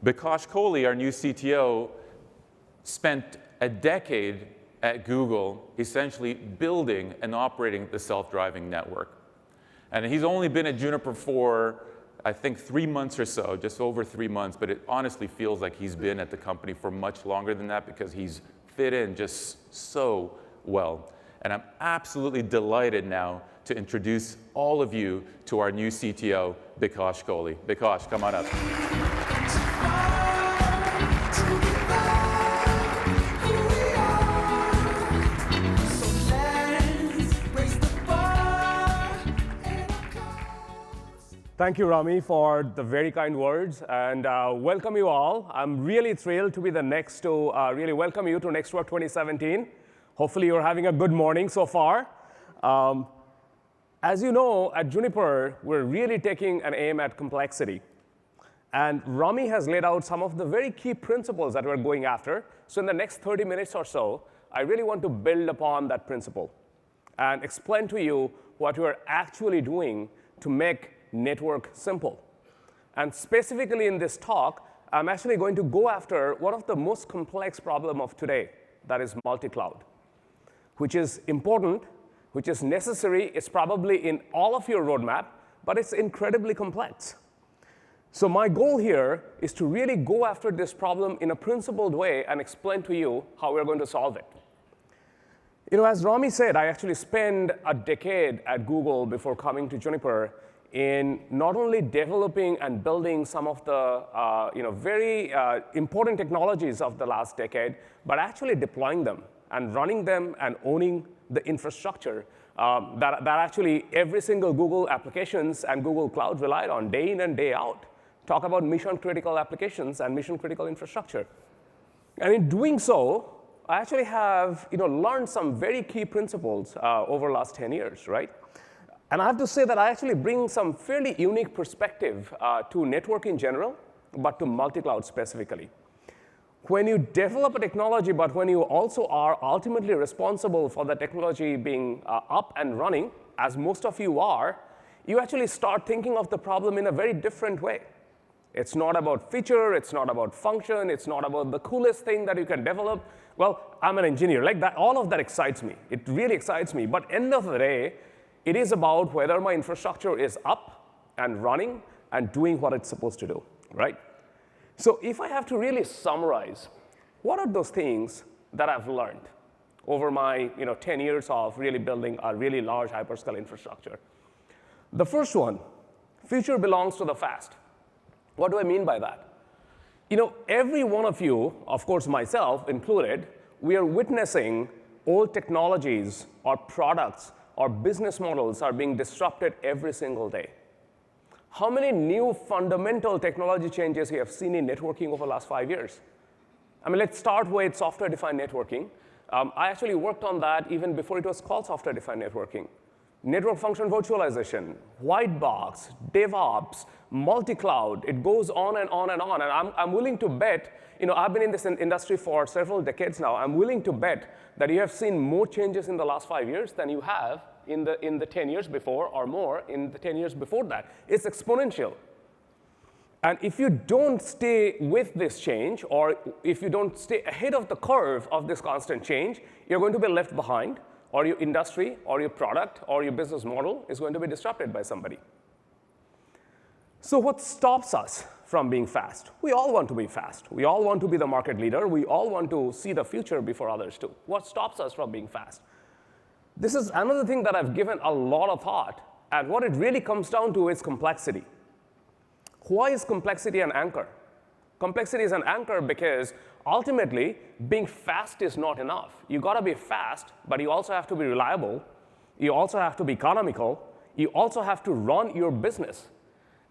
Bikash Koley, our new CTO, spent a decade at Google essentially building and operating the self-driving network. And he's only been at Juniper for, I think, 3 months or so, just over 3 months, but it honestly feels like he's been at the company for much longer than that because he's fit in just so well. And I'm absolutely delighted now to introduce all of you to our new CTO, Bikash Koley. Bikash, come on up. Thank you, Rami, for the very kind words, and welcome you all. I'm really thrilled to be the next to really welcome you to NXTWORK 2017. Hopefully, you're having a good morning so far. As you know, at Juniper, we're really taking an aim at complexity. And Rami has laid out some of the very key principles that we're going after. So in the next 30 minutes or so, I really want to build upon that principle and explain to you what we're actually doing to make network simple. And specifically in this talk, I'm actually going to go after one of the most complex problems of today, that is multi-cloud, which is important, which is necessary. It's probably in all of your roadmap, but it's incredibly complex. So my goal here is to really go after this problem in a principled way and explain to you how we're going to solve it. You know, as Rami said, I actually spent a decade at Google before coming to Juniper in not only developing and building some of the very important technologies of the last decade, but actually deploying them and running them and owning the infrastructure that actually every single Google applications and Google Cloud relied on day in and day out. Talk about mission-critical applications and mission-critical infrastructure. And in doing so, I actually have learned some very key principles over the last 10 years, right? And I have to say that I actually bring some fairly unique perspective to network in general, but to multi-cloud specifically. When you develop a technology, but when you also are ultimately responsible for the technology being up and running, as most of you are, you actually start thinking of the problem in a very different way. It's not about feature, it's not about function, it's not about the coolest thing that you can develop. Well, I'm an engineer, like that, all of that excites me. It really excites me, but end of the day, it is about whether my infrastructure is up and running and doing what it's supposed to do, right? So if I have to really summarize, what are those things that I've learned over my 10 years of really building a really large hyperscale infrastructure? The first one, future belongs to the fast. What do I mean by that? Every one of you, of course myself included, we are witnessing old technologies or products or business models are being disrupted every single day. How many new fundamental technology changes we have seen in networking over the last 5 years? I mean, let's start with software-defined networking. I actually worked on that even before it was called software-defined networking. Network function virtualization, white box, DevOps, multi-cloud, it goes on and on and on. And I'm willing to bet, I've been in this industry for several decades now. I'm willing to bet that you have seen more changes in the last 5 years than you have in the 10 years before or more in the 10 years before that. It's exponential. And if you don't stay with this change, or if you don't stay ahead of the curve of this constant change, you're going to be left behind, or your industry, or your product, or your business model is going to be disrupted by somebody. So what stops us from being fast? We all want to be fast. We all want to be the market leader. We all want to see the future before others do. What stops us from being fast? This is another thing that I've given a lot of thought, and what it really comes down to is complexity. Why is complexity an anchor? Complexity is an anchor because ultimately, being fast is not enough. You got to be fast, but you also have to be reliable. You also have to be economical. You also have to run your business.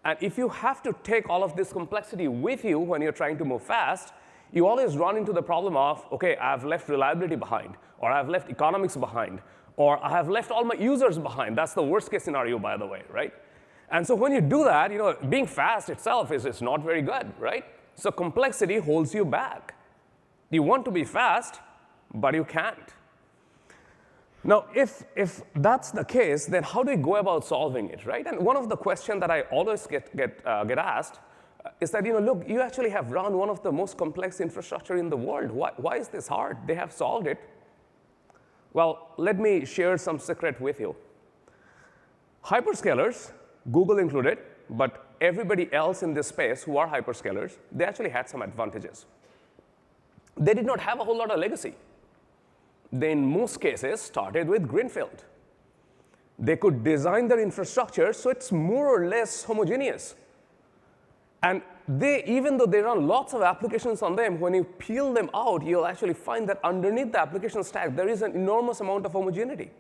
And if you have to take all of this complexity with you when you're trying to move fast, you always run into the problem of, OK, I've left reliability behind, or I've left economics behind, or I have left all my users behind. That's the worst case scenario, by the way, right? And so when you do that, being fast itself is not very good, right? So complexity holds you back. You want to be fast, but you can't. Now, if that's the case, then how do we go about solving it, right? And one of the questions that I always get asked is that, look, you actually have run one of the most complex infrastructure in the world. Why is this hard? They have solved it. Well, let me share some secret with you. Hyperscalers, Google included, but everybody else in this space who are hyperscalers, they actually had some advantages. They did not have a whole lot of legacy. They, in most cases, started with greenfield. They could design their infrastructure so it's more or less homogeneous. And they, even though they run lots of applications on them, when you peel them out, you'll actually find that underneath the application stack, there is an enormous amount of homogeneity.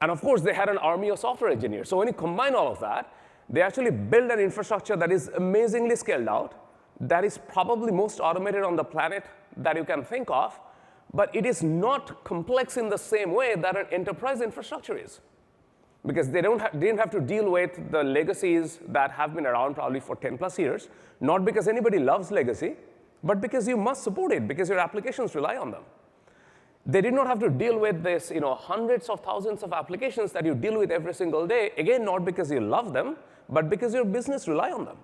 And of course, they had an army of software engineers. So when you combine all of that, they actually build an infrastructure that is amazingly scaled out, that is probably most automated on the planet that you can think of, but it is not complex in the same way that an enterprise infrastructure is. Because they didn't have to deal with the legacies that have been around probably for 10 plus years, not because anybody loves legacy, but because you must support it, because your applications rely on them. They did not have to deal with this, hundreds of thousands of applications that you deal with every single day, again, not because you love them, but because your business rely on them.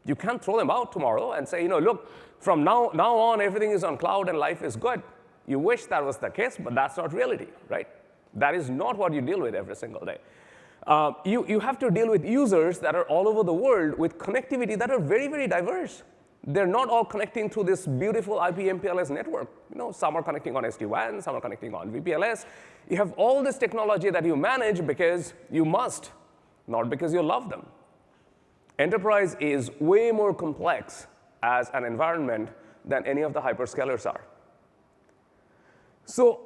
You can't throw them out tomorrow and say, look, from now on, everything is on cloud and life is good. You wish that was the case, but that's not reality, right? That is not what you deal with every single day. You have to deal with users that are all over the world with connectivity that are very, very diverse. They're not all connecting through this beautiful IP MPLS network. Some are connecting on SD-WAN, some are connecting on VPLS. You have all this technology that you manage because you must, not because you love them. Enterprise is way more complex as an environment than any of the hyperscalers are. So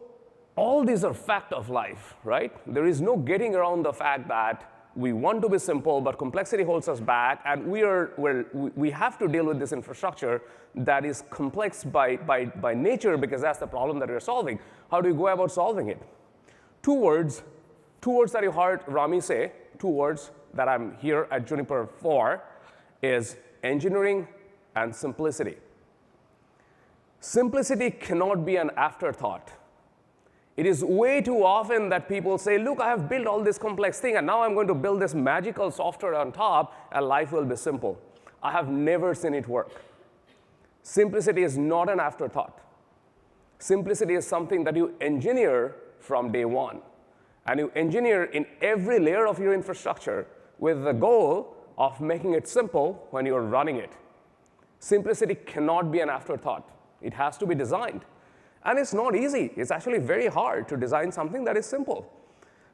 all these are fact of life, right? There is no getting around the fact that we want to be simple, but complexity holds us back, and we have to deal with this infrastructure that is complex by nature, because that's the problem that we're solving. How do you go about solving it? Two words that you heard Rami say, two words that I'm here at Juniper for, is engineering and simplicity. Simplicity cannot be an afterthought. It is way too often that people say, look, I have built all this complex thing, and now I'm going to build this magical software on top, and life will be simple. I have never seen it work. Simplicity is not an afterthought. Simplicity is something that you engineer from day one. And you engineer in every layer of your infrastructure with the goal of making it simple when you're running it. Simplicity cannot be an afterthought. It has to be designed. And it's not easy. It's actually very hard to design something that is simple.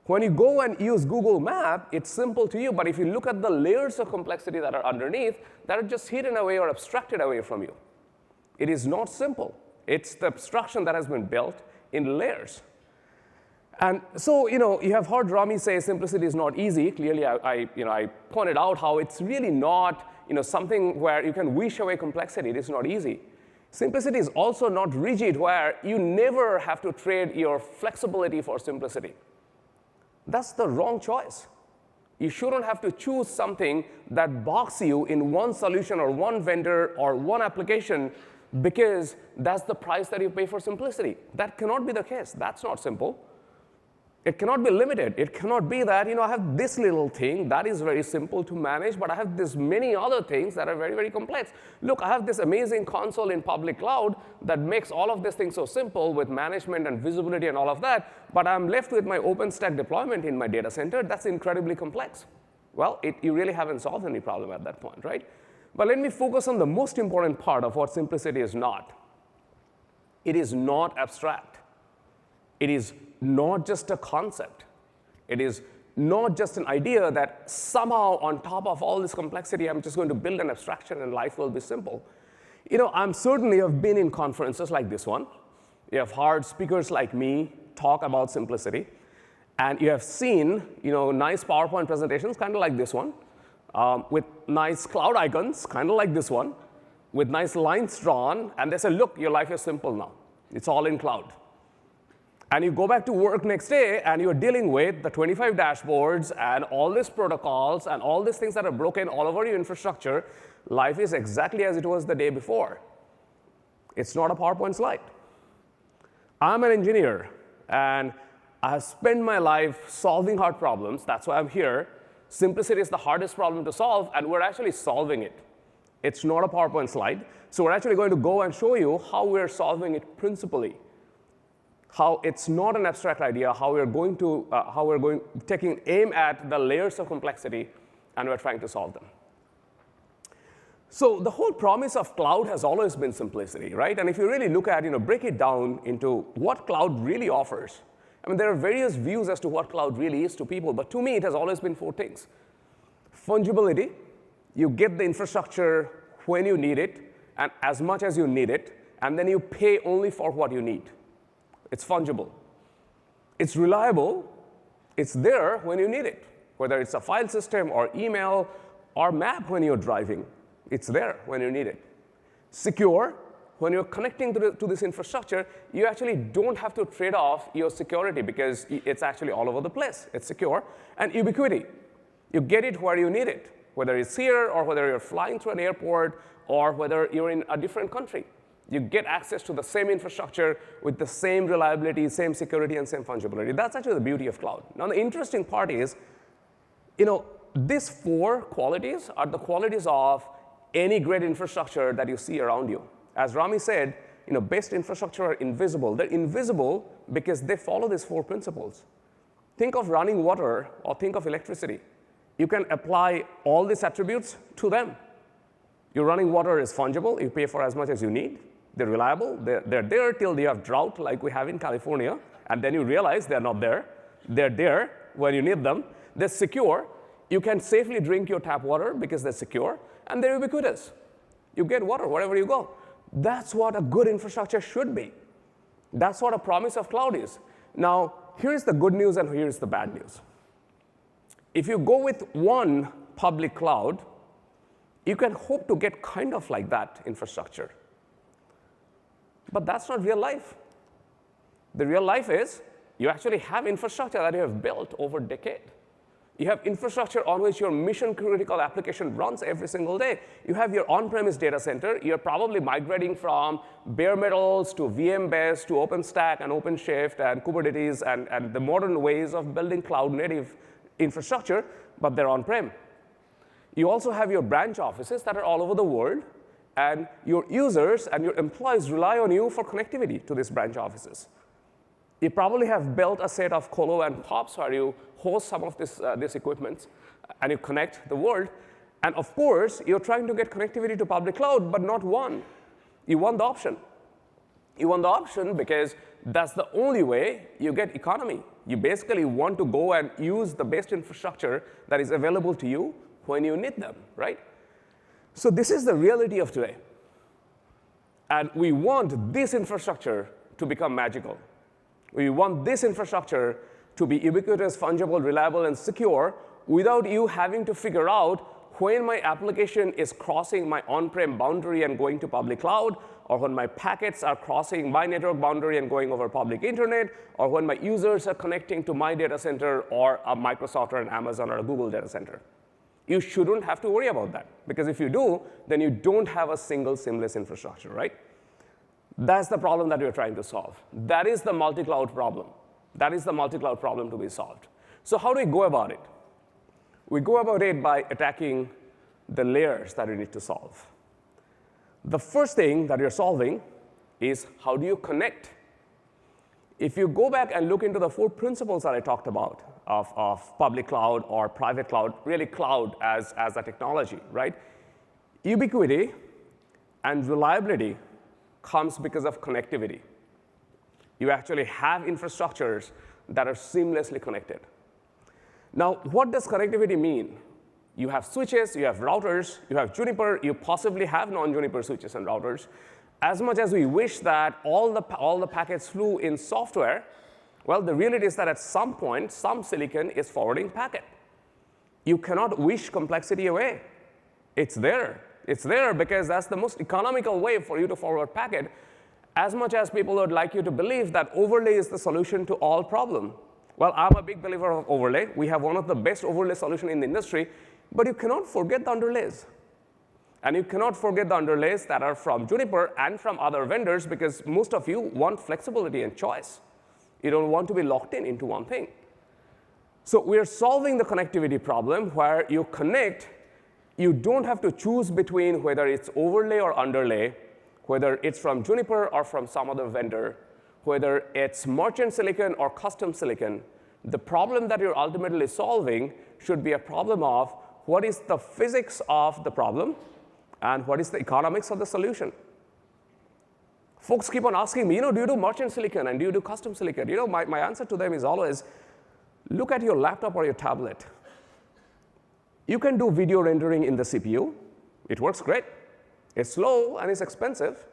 When you go and use Google Map, it's simple to you, but if you look at the layers of complexity that are underneath, that are just hidden away or abstracted away from you. It is not simple. It's the abstraction that has been built in layers. And so, you have heard Rami say simplicity is not easy. Clearly, I pointed out how it's really not, something where you can wish away complexity. It is not easy. Simplicity is also not rigid, where you never have to trade your flexibility for simplicity. That's the wrong choice. You shouldn't have to choose something that boxes you in one solution or one vendor or one application because that's the price that you pay for simplicity. That cannot be the case. That's not simple. It cannot be limited. It cannot be that, I have this little thing that is very simple to manage, but I have this many other things that are very, very complex. Look, I have this amazing console in public cloud that makes all of these things so simple with management and visibility and all of that, but I'm left with my OpenStack deployment in my data center. That's incredibly complex. Well, you really haven't solved any problem at that point, right? But let me focus on the most important part of what simplicity is not. It is not abstract. It is not just a concept. It is not just an idea that somehow on top of all this complexity, I'm just going to build an abstraction and life will be simple. I'm certainly have been in conferences like this one. You have heard speakers like me talk about simplicity. And you have seen, nice PowerPoint presentations, kind of like this one, with nice cloud icons, kind of like this one, with nice lines drawn. And they say, look, your life is simple now. It's all in cloud. And you go back to work next day, and you're dealing with the 25 dashboards and all these protocols and all these things that are broken all over your infrastructure. Life is exactly as it was the day before. It's not a PowerPoint slide. I'm an engineer, and I have spent my life solving hard problems. That's why I'm here. Simplicity is the hardest problem to solve, and we're actually solving it. It's not a PowerPoint slide. So we're actually going to go and show you how we're solving it principally, how it's not an abstract idea, how we're taking aim at the layers of complexity, and we're trying to solve them. So the whole promise of cloud has always been simplicity, right? And if you really look at, break it down into what cloud really offers, I mean, there are various views as to what cloud really is to people, but to me, it has always been 4 things. Fungibility, you get the infrastructure when you need it, and as much as you need it, and then you pay only for what you need. It's fungible. It's reliable. It's there when you need it, whether it's a file system or email or map when you're driving. It's there when you need it. Secure, when you're connecting to this infrastructure, you actually don't have to trade off your security because it's actually all over the place. It's secure. And ubiquity, you get it where you need it, whether it's here or whether you're flying through an airport or whether you're in a different country. You get access to the same infrastructure with the same reliability, same security, and same fungibility. That's actually the beauty of cloud. Now, the interesting part is, these 4 qualities are the qualities of any great infrastructure that you see around you. As Rami said, best infrastructure are invisible. They're invisible because they follow these 4 principles. Think of running water or think of electricity. You can apply all these attributes to them. Your running water is fungible. You pay for as much as you need. They're reliable. They're there till you have drought like we have in California, and then you realize they're not there. They're there when you need them. They're secure. You can safely drink your tap water because they're secure, and they're ubiquitous. You get water wherever you go. That's what a good infrastructure should be. That's what a promise of cloud is. Now, here's the good news and here's the bad news. If you go with one public cloud, you can hope to get kind of like that infrastructure. But that's not real life. The real life is you actually have infrastructure that you have built over a decade. You have infrastructure on which your mission-critical application runs every single day. You have your on-premise data center. You're probably migrating from bare metals to VM-based to OpenStack and OpenShift and Kubernetes and the modern ways of building cloud-native infrastructure, but they're on-prem. You also have your branch offices that are all over the world, and your users and your employees rely on you for connectivity to these branch offices. You probably have built a set of colo and POPs where you host some of this equipment, and you connect the world. And of course, you're trying to get connectivity to public cloud, but not one. You want the option. You want the option because that's the only way you get economy. You basically want to go and use the best infrastructure that is available to you when you need them, right? So this is the reality of today. And we want this infrastructure to become magical. We want this infrastructure to be ubiquitous, fungible, reliable, and secure without you having to figure out when my application is crossing my on-prem boundary and going to public cloud, or when my packets are crossing my network boundary and going over public internet, or when my users are connecting to my data center or a Microsoft or an Amazon or a Google data center. You shouldn't have to worry about that, because if you do, then you don't have a single seamless infrastructure, right? That's the problem that we're trying to solve. That is the multi-cloud problem. That is the multi-cloud problem to be solved. So how do we go about it? We go about it by attacking the layers that we need to solve. The first thing that you're solving is how do you connect? If you go back and look into the 4 principles that I talked about of public cloud or private cloud, really cloud as a technology, right? Ubiquity and reliability comes because of connectivity. You actually have infrastructures that are seamlessly connected. Now, what does connectivity mean? You have switches, you have routers, you have Juniper, you possibly have non-Juniper switches and routers. As much as we wish that all the packets flew in software, well, the reality is that at some point, some silicon is forwarding packet. You cannot wish complexity away. It's there. It's there because that's the most economical way for you to forward packet, as much as people would like you to believe that overlay is the solution to all problem. Well, I'm a big believer of overlay. We have one of the best overlay solutions in the industry, but you cannot forget the underlays. And you cannot forget the underlays that are from Juniper and from other vendors because most of you want flexibility and choice. You don't want to be locked into one thing. So we're solving the connectivity problem where you connect you don't have to choose between whether it's overlay or underlay, whether it's from Juniper or from some other vendor, whether it's merchant silicon or custom silicon. The problem that you're ultimately solving should be a problem of what is the physics of the problem and what is the economics of the solution. Folks keep on asking me, do you do merchant silicon and do you do custom silicon? My answer to them is always, look at your laptop or your tablet. You can do video rendering in the CPU. It works great. It's slow and it's expensive.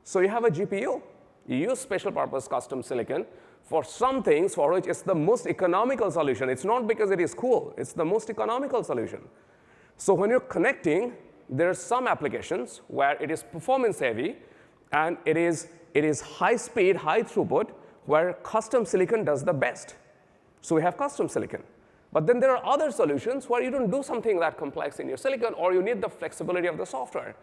So you have a GPU. You use special purpose custom silicon for some things for which it's the most economical solution. It's not because it is cool. It's the most economical solution. So when you're connecting, there are some applications where it is performance heavy, and it is high speed, high throughput, where custom silicon does the best. So we have custom silicon. But then there are other solutions where you don't do something that complex in your silicon, or you need the flexibility of the software.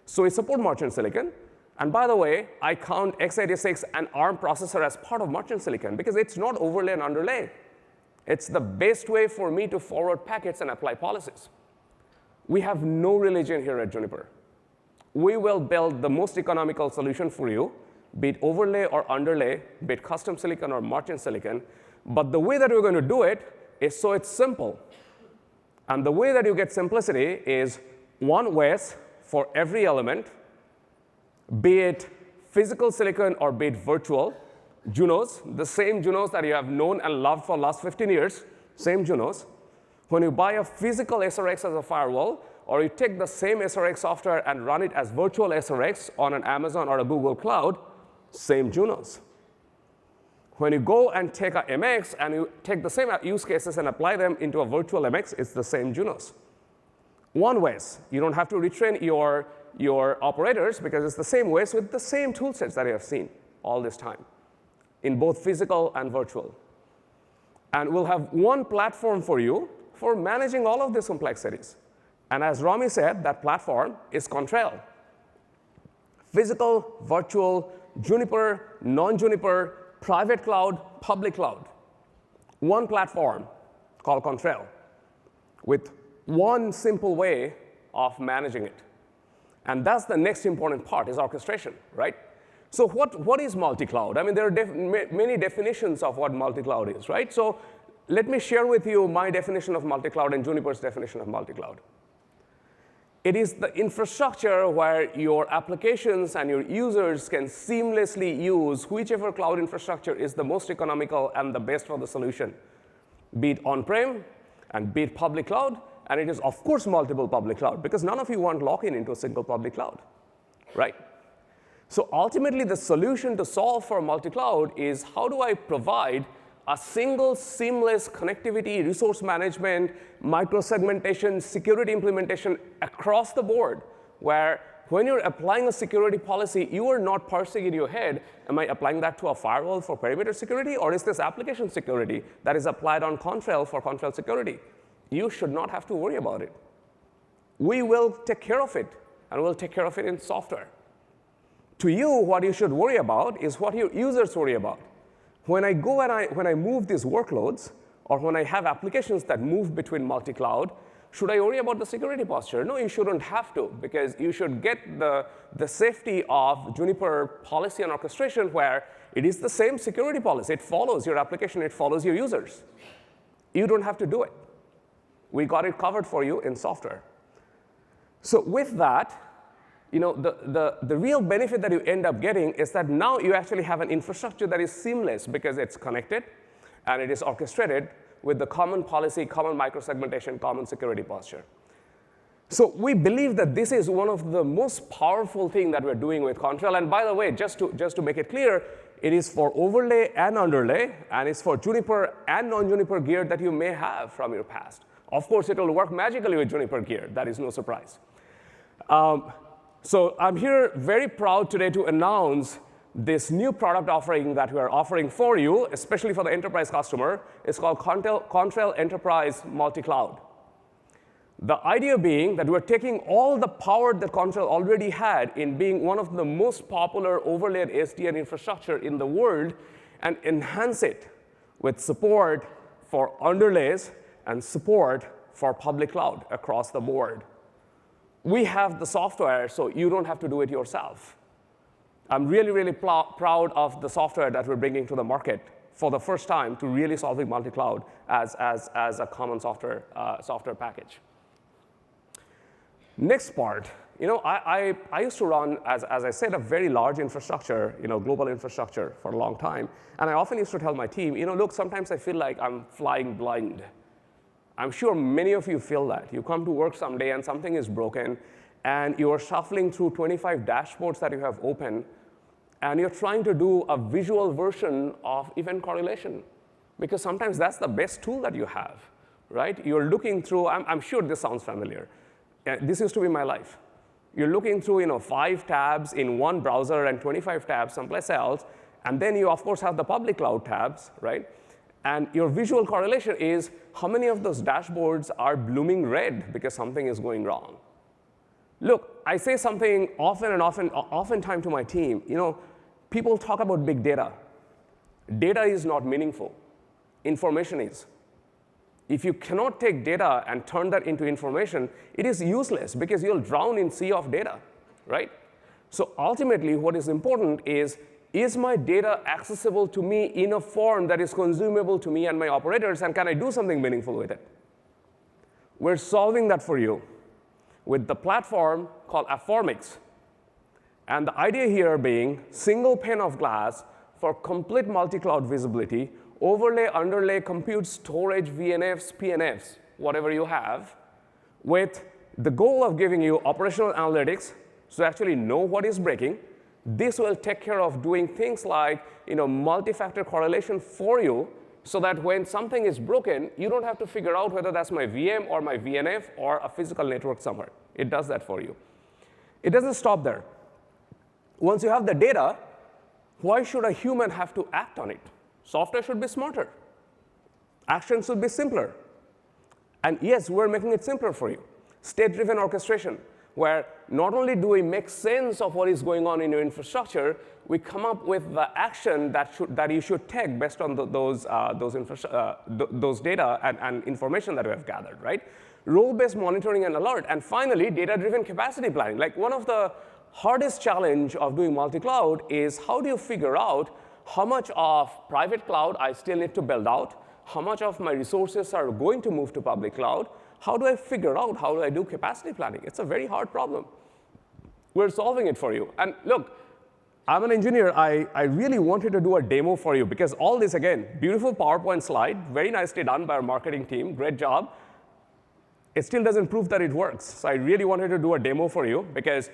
So we support merchant silicon. And by the way, I count x86 and ARM processor as part of merchant silicon because it's not overlay and underlay. It's the best way for me to forward packets and apply policies. We have no religion here at Juniper. We will build the most economical solution for you, be it overlay or underlay, be it custom silicon or merchant silicon. But the way that we're going to do it is so it's simple. And the way that you get simplicity is one OS for every element, be it physical silicon or be it virtual, Junos, the same Junos that you have known and loved for the last 15 years, same Junos. When you buy a physical SRX as a firewall, or you take the same SRX software and run it as virtual SRX on an Amazon or a Google Cloud, same Junos. When you go and take a MX and you take the same use cases and apply them into a virtual MX, it's the same Junos. One OS, you don't have to retrain your operators because it's the same OS with the same tool sets that you have seen all this time in both physical and virtual. And we'll have one platform for you for managing all of these complexities. And as Rami said, that platform is Contrail. Physical, virtual, Juniper, non-Juniper, private cloud, public cloud. One platform called Contrail with one simple way of managing it. And that's the next important part is orchestration, right? So what is multi-cloud? I mean, there are many definitions of what multi-cloud is, right? So let me share with you my definition of multi-cloud and Juniper's definition of multi-cloud. It is the infrastructure where your applications and your users can seamlessly use whichever cloud infrastructure is the most economical and the best for the solution, be it on-prem and be it public cloud. And it is, of course, multiple public cloud, because none of you want lock-in into a single public cloud, right? So ultimately, the solution to solve for multi-cloud is how do I provide a single seamless connectivity, resource management, micro-segmentation, security implementation across the board, where when you're applying a security policy, you are not parsing in your head, am I applying that to a firewall for perimeter security, or is this application security that is applied on Contrail for Contrail security? You should not have to worry about it. We will take care of it, and we'll take care of it in software. To you, what you should worry about is what your users worry about. When I go and when I move these workloads, or when I have applications that move between multi-cloud, should I worry about the security posture? No, you shouldn't have to, because you should get the safety of Juniper policy and orchestration where it is the same security policy. It follows your application. It follows your users. You don't have to do it. We got it covered for you in software. So with that, the real benefit that you end up getting is that now you actually have an infrastructure that is seamless because it's connected and it is orchestrated with the common policy, common microsegmentation, common security posture. So we believe that this is one of the most powerful things that we're doing with Contrail. And by the way, just to make it clear, it is for overlay and underlay, and it's for Juniper and non-Juniper gear that you may have from your past. Of course, it will work magically with Juniper gear. That is no surprise. So I'm here very proud today to announce this new product offering that we are offering for you, especially for the enterprise customer. It's called Contrail Enterprise Multicloud. The idea being that we're taking all the power that Contrail already had in being one of the most popular overlaid SDN infrastructure in the world and enhance it with support for underlays and support for public cloud across the board we have the software, so you don't have to do it yourself. I'm really, really proud of the software that we're bringing to the market for the first time to really solving multi-cloud as a common software package. Next part, I used to run, as I said, a very large infrastructure, global infrastructure for a long time. And I often used to tell my team, look, sometimes I feel like I'm flying blind. I'm sure many of you feel that. You come to work someday and something is broken, and you're shuffling through 25 dashboards that you have open, and you're trying to do a visual version of event correlation, because sometimes that's the best tool that you have, right? You're looking through, I'm sure this sounds familiar. This used to be my life. You're looking through 5 tabs in one browser and 25 tabs someplace else, and then you, of course, have the public cloud tabs, right? And your visual correlation is how many of those dashboards are blooming red because something is going wrong. Look, I say something oftentimes to my team. People talk about big data. Data is not meaningful. Information is. If you cannot take data and turn that into information, it is useless because you'll drown in sea of data, right? So ultimately, what is important is my data accessible to me in a form that is consumable to me and my operators, and can I do something meaningful with it? We're solving that for you with the platform called Informix. And the idea here being single pane of glass for complete multi-cloud visibility, overlay, underlay, compute, storage, VNFs, PNFs, whatever you have, with the goal of giving you operational analytics to actually know what is breaking. This will take care of doing things like multi-factor correlation for you, so that when something is broken, you don't have to figure out whether that's my VM or my VNF or a physical network somewhere. It does that for you. It doesn't stop there. Once you have the data, why should a human have to act on it? Software should be smarter. Actions should be simpler. And yes, we're making it simpler for you. State-driven orchestration, where not only do we make sense of what is going on in your infrastructure, we come up with the action that you should take based on those data and information that we have gathered, right? Role-based monitoring and alert, and finally, data-driven capacity planning. Like, one of the hardest challenge of doing multi-cloud is how do you figure out how much of private cloud I still need to build out, how much of my resources are going to move to public cloud, how do I figure out how do I do capacity planning? It's a very hard problem. We're solving it for you. And look, I'm an engineer. I really wanted to do a demo for you because all this, again, beautiful PowerPoint slide, very nicely done by our marketing team, great job. It still doesn't prove that it works. So I really wanted to do a demo for you because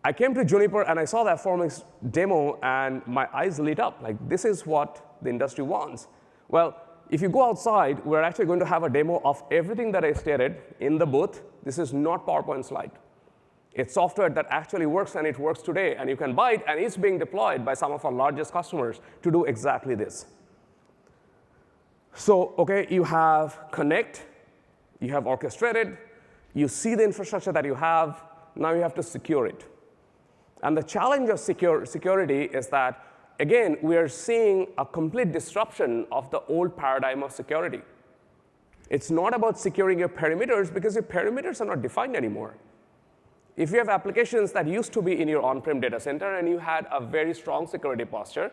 I came to Juniper and I saw that Informix demo and my eyes lit up. Like, this is what the industry wants. Well, if you go outside, we're actually going to have a demo of everything that I stated in the booth. This is not PowerPoint slide. It's software that actually works, and it works today. And you can buy it, and it's being deployed by some of our largest customers to do exactly this. So, OK, you have connect. You have orchestrated. You see the infrastructure that you have. Now you have to secure it. And the challenge of security is that, again, we are seeing a complete disruption of the old paradigm of security. It's not about securing your perimeters, because your perimeters are not defined anymore. If you have applications that used to be in your on-prem data center and you had a very strong security posture,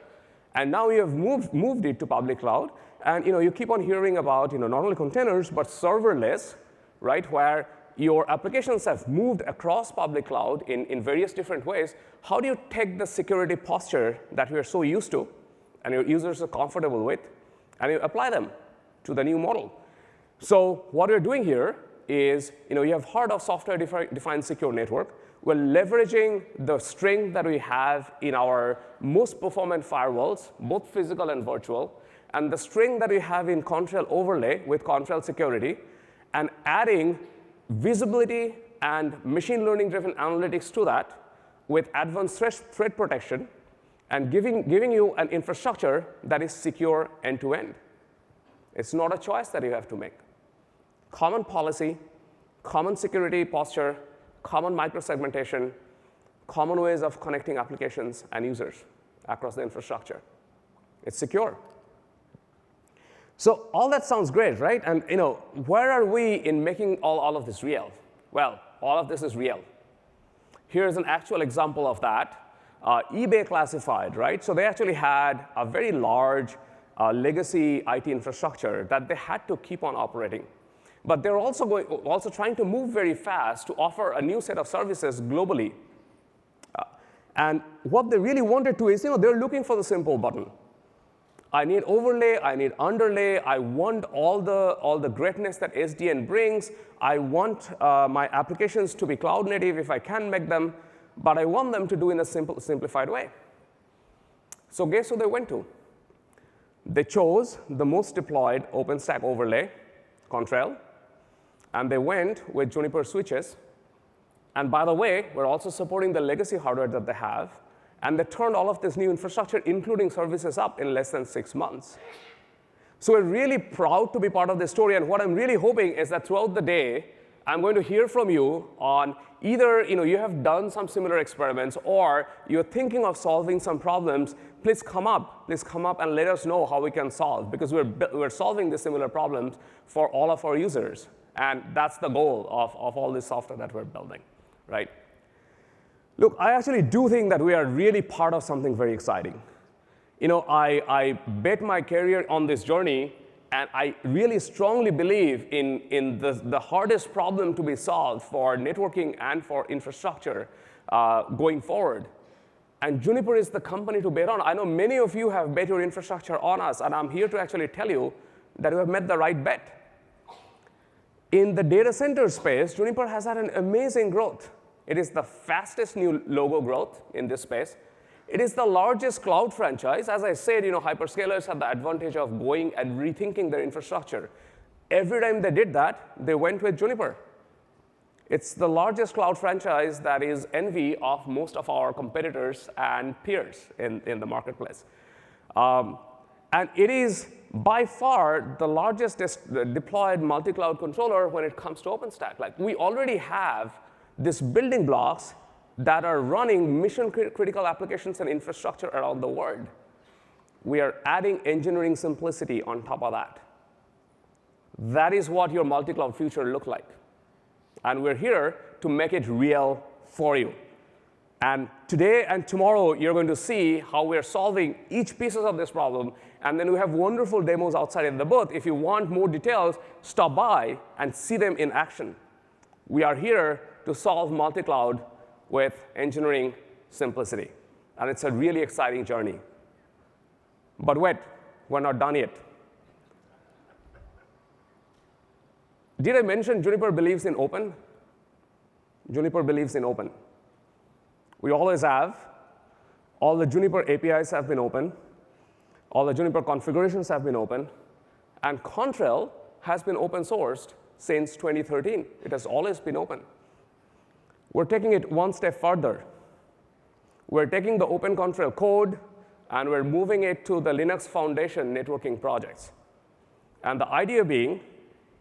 and now you have moved it to public cloud, and you keep on hearing about not only containers, but serverless, right, where your applications have moved across public cloud in various different ways. How do you take the security posture that we are so used to and your users are comfortable with, and you apply them to the new model? So what we're doing here is, you have heard of software-defined secure network. We're leveraging the strength that we have in our most performant firewalls, both physical and virtual, and the strength that we have in Contrail overlay with Contrail security, and adding visibility and machine learning-driven analytics to that with advanced threat protection, and giving you an infrastructure that is secure end-to-end. It's not a choice that you have to make. Common policy, common security posture, common microsegmentation, common ways of connecting applications and users across the infrastructure. It's secure. So all that sounds great, right? And where are we in making all of this real? Well, all of this is real. Here's an actual example of that. eBay Classified, right? So they actually had a very large legacy IT infrastructure that they had to keep on operating. But they're also trying to move very fast to offer a new set of services globally. And what they really wanted to is, they're looking for the simple button. I need overlay, I need underlay, I want all the greatness that SDN brings. I want my applications to be cloud native if I can make them, but I want them to do in a simplified way. So guess who they went to? They chose the most deployed OpenStack overlay, Contrail, and they went with Juniper switches. And by the way, we're also supporting the legacy hardware that they have. And they turned all of this new infrastructure, including services, up in less than 6 months. So we're really proud to be part of this story. And what I'm really hoping is that throughout the day, I'm going to hear from you on either you have done some similar experiments or you're thinking of solving some problems. Please come up and let us know how we can solve, because we're solving the similar problems for all of our users. And that's the goal of all this software that we're building, right? Look, I actually do think that we are really part of something very exciting. I bet my career on this journey, and I really strongly believe in the hardest problem to be solved for networking and for infrastructure going forward. And Juniper is the company to bet on. I know many of you have bet your infrastructure on us, and I'm here to actually tell you that we have made the right bet. In the data center space, Juniper has had an amazing growth. It is the fastest new logo growth in this space. It is the largest cloud franchise. As I said, hyperscalers have the advantage of going and rethinking their infrastructure. Every time they did that, they went with Juniper. It's the largest cloud franchise that is envy of most of our competitors and peers in the marketplace. And it is by far the largest deployed multi-cloud controller when it comes to OpenStack. Like, we already have these building blocks that are running mission-critical applications and infrastructure around the world. We are adding engineering simplicity on top of that. That is what your multi-cloud future looks like. And we're here to make it real for you. And today and tomorrow, you're going to see how we're solving each piece of this problem. And then we have wonderful demos outside in the booth. If you want more details, stop by and see them in action. We are here to solve multi-cloud with engineering simplicity. And it's a really exciting journey. But wait, we're not done yet. Did I mention Juniper believes in open? Juniper believes in open. We always have. All the Juniper APIs have been open. All the Juniper configurations have been open. And Contrail has been open sourced since 2013. It has always been open. We're taking it one step further. We're taking the open Contrail code, and we're moving it to the Linux Foundation networking projects. And the idea being,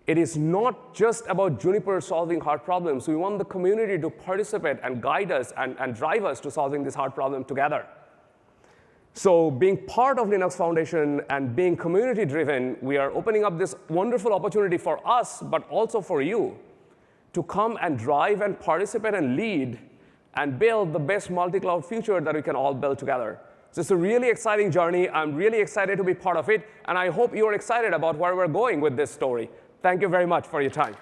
it is not just about Juniper solving hard problems. We want the community to participate and guide us and drive us to solving this hard problem together. So being part of Linux Foundation and being community-driven, we are opening up this wonderful opportunity for us, but also for you, to come and drive and participate and lead and build the best multi-cloud future that we can all build together. So it's a really exciting journey. I'm really excited to be part of it, and I hope you're excited about where we're going with this story. Thank you very much for your time.